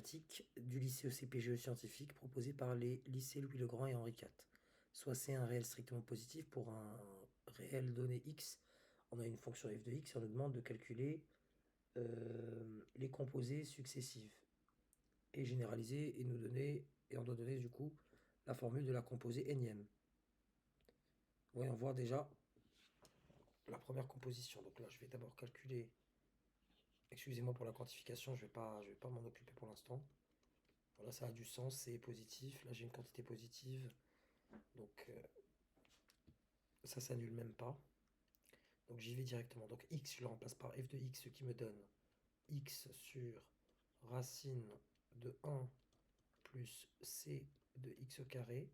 mathématiques du lycée ECPGE scientifique proposé par les lycées Louis-le-Grand et Henri IV. Soit C un réel strictement positif pour un réel donné x. On a une fonction f de x et on nous demande de calculer les composés successifs et généraliser et on doit donner du coup la formule de la composée énième. Voyons voir déjà la première composition. Donc là, je vais d'abord calculer. Excusez-moi pour la quantification, je vais pas m'en occuper pour l'instant. Voilà, ça a du sens, c'est positif. Là, j'ai une quantité positive, donc ça s'annule même pas. Donc j'y vais directement. Donc x, je le remplace par f de x, ce qui me donne x sur racine de 1 plus c de x au carré,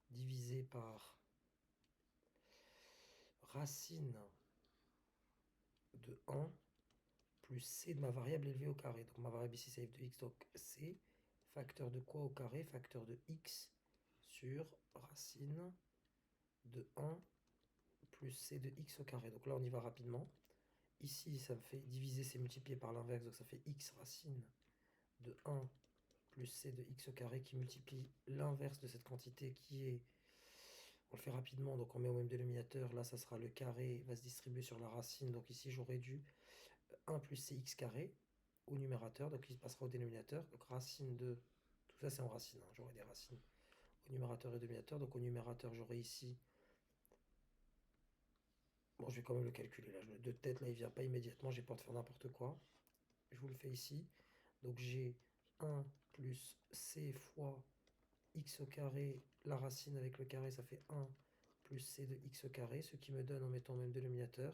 divisé par racine de 1 plus c de ma variable élevée au carré. Donc ma variable ici, c'est f de x, donc c, facteur de quoi au carré? Facteur de x sur racine de 1 plus c de x au carré. Donc là, on y va rapidement. Ici, ça me fait diviser, c'est multiplié par l'inverse, donc ça fait x racine de 1 plus c de x au carré qui multiplie l'inverse de cette quantité qui est... On le fait rapidement, donc on met au même dénominateur. Là, ça sera le carré, va se distribuer sur la racine. Donc ici, j'aurais dû 1 plus cx carré au numérateur, donc il passera au dénominateur. Donc racine de... Tout ça, c'est en racine, hein. J'aurai des racines au numérateur et au dénominateur. Donc au numérateur, j'aurai ici... Bon, je vais quand même le calculer là. De tête, là, il vient pas immédiatement. J'ai peur de faire n'importe quoi. Je vous le fais ici. Donc j'ai 1 plus c fois x au carré, la racine avec le carré, ça fait 1 plus c de x au carré, ce qui me donne, en mettant le même dénominateur,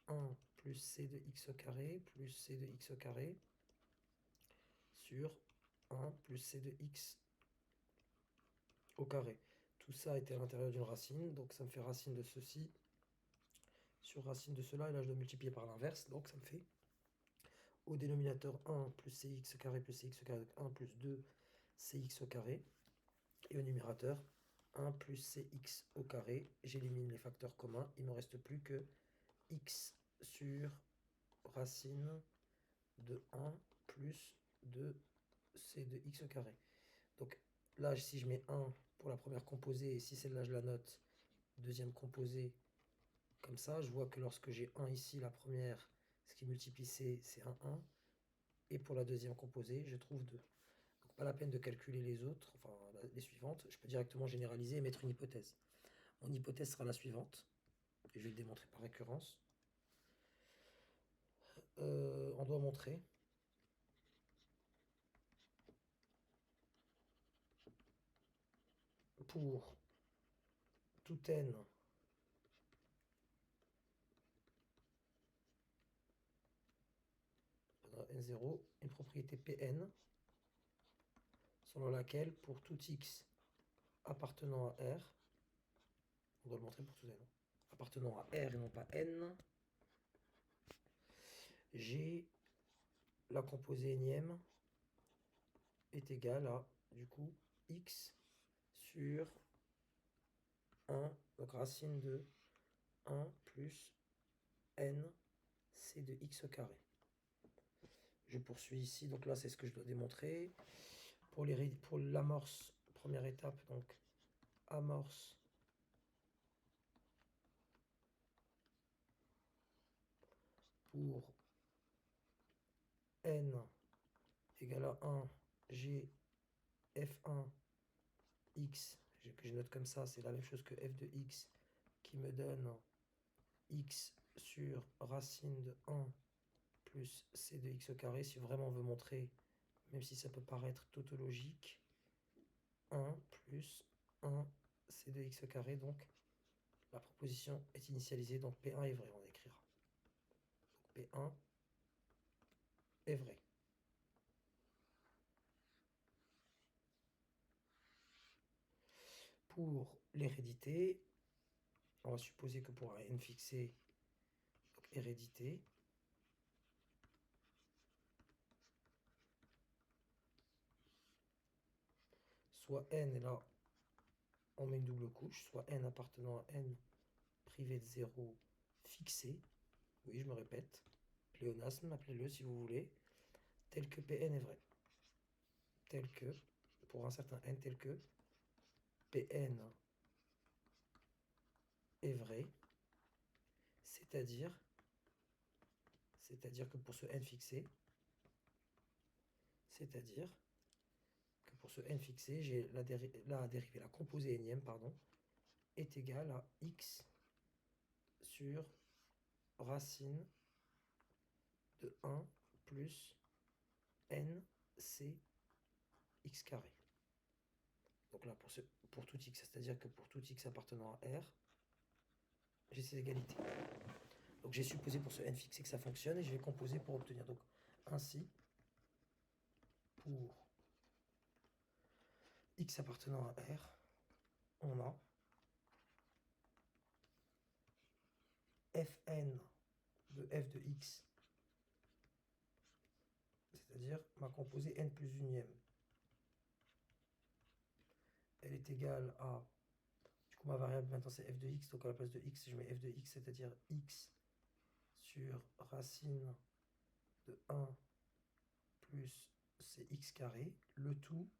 1 plus c de x au carré plus c de x au carré sur 1 plus c de x au carré. Tout ça était à l'intérieur d'une racine, donc ça me fait racine de ceci sur racine de cela, et là je dois multiplier par l'inverse, donc ça me fait au dénominateur 1 plus cx au carré plus cx au carré, donc 1 plus 2 cx au carré, et au numérateur 1 plus cx au carré. J'élimine les facteurs communs, il ne me reste plus que x sur racine de 1 plus 2 c de x au carré. Donc là, si je mets 1 pour la première composée, et si celle-là je la note, deuxième composée, comme ça, je vois que lorsque j'ai 1 ici, la première, ce qui multiplie c, c'est 1. Et pour la deuxième composée, je trouve 2. Donc pas la peine de calculer les autres, enfin les suivantes. Je peux directement généraliser et mettre une hypothèse. Mon hypothèse sera la suivante. Et je vais le démontrer par récurrence. On doit montrer pour tout n n0 une propriété Pn selon laquelle pour tout x appartenant à R, on doit le montrer pour tout n, appartenant à R et non pas n, G, la composée énième est égale à, du coup, x sur 1, donc racine de 1 plus n c de x au carré. Je poursuis ici, donc là c'est ce que je dois démontrer. Pour l'amorce, première étape, donc amorce pour n égale à 1 g f1 x, que je note comme ça, c'est la même chose que f de x, qui me donne x sur racine de 1 plus c de x au carré. Si vraiment on veut montrer, même si ça peut paraître tautologique, 1 plus 1 c de x au carré, donc la proposition est initialisée, donc P1 est vrai, on écrira. Donc P1 est vrai. Pour l'hérédité, on va supposer que pour un n fixé, donc hérédité, soit n, et là on met une double couche, soit n appartenant à n privé de 0 fixé, oui je me répète, pléonasme, appelez-le si vous voulez, tel que Pn est vrai. tel que, pour un certain n tel que, Pn est vrai, c'est-à-dire que pour ce n fixé, c'est-à-dire que pour ce n fixé, j'ai la dérivée, la composée énième, pardon, est égale à x sur racine de 1 plus n c x carré. Donc là, pour tout x, c'est-à-dire que pour tout x appartenant à R, j'ai ces égalités. Donc j'ai supposé pour ce n fixé que ça fonctionne et je vais composer pour obtenir. Donc ainsi, pour x appartenant à R, on a fn de f de x, c'est-à-dire ma composée n plus unième. Elle est égale à, du coup ma variable maintenant c'est f de x, donc à la place de x je mets f de x, c'est-à-dire x sur racine de 1 plus cx carré, le tout,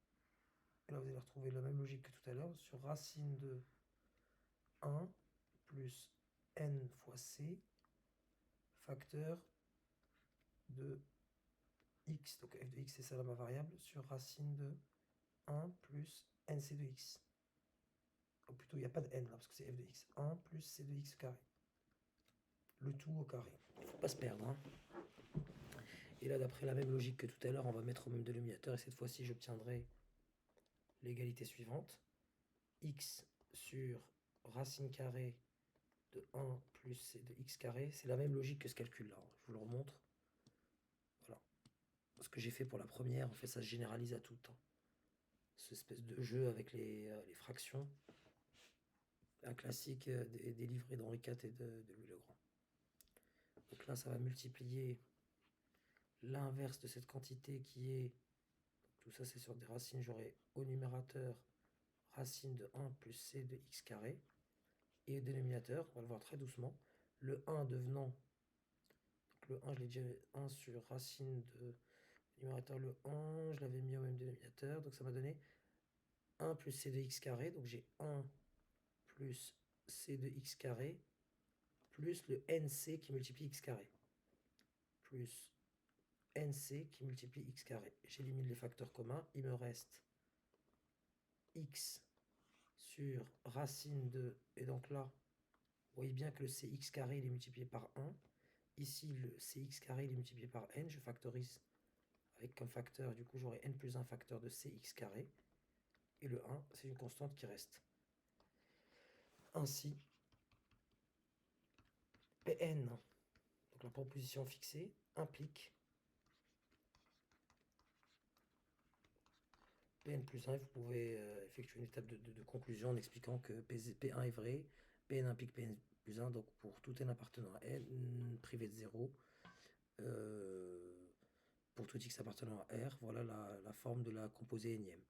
et là vous allez retrouver la même logique que tout à l'heure, sur racine de 1 plus n fois c, facteur de x, donc f de x c'est ça là ma variable, sur racine de 1 plus nc de x. Ou plutôt il n'y a pas de n là, parce que c'est f de x. 1 plus c de x carré. Le tout au carré. Il ne faut pas se perdre. Hein. Et là, d'après la même logique que tout à l'heure, on va mettre au même dénominateur, et cette fois-ci, j'obtiendrai l'égalité suivante. X sur racine carrée de 1 plus c de x carré. C'est la même logique que ce calcul-là. Je vous le remontre. Voilà. Ce que j'ai fait pour la première, en fait, ça se généralise à tout le temps. Cette espèce de jeu avec les fractions. Un classique des livrets d'Henri IV et de Louis Legrand. Donc là, ça va multiplier l'inverse de cette quantité qui est, tout ça c'est sur des racines, j'aurai au numérateur racine de 1 plus c de x carré, et au dénominateur, on va le voir très doucement, le 1 devenant, donc le 1 je l'ai déjà 1 sur racine de numérateur, le 1 je l'avais mis au même dénominateur, donc ça m'a donné 1 plus c de x carré, donc j'ai 1 plus c de x carré plus le nc qui multiplie x carré, plus nc qui multiplie x carré. J'élimine les facteurs communs, il me reste x sur racine de, et donc là, vous voyez bien que le cx carré il est multiplié par 1. Ici, le cx carré il est multiplié par n, je factorise avec comme facteur, du coup j'aurai n plus 1 facteur de cx carré, et le 1, c'est une constante qui reste. Ainsi, Pn, donc la proposition fixée, implique Pn plus 1, vous pouvez effectuer une étape de conclusion en expliquant que P1 est vrai, Pn implique Pn plus 1, donc pour tout n appartenant à n privé de 0, pour tout x appartenant à R, voilà la forme de la composée énième.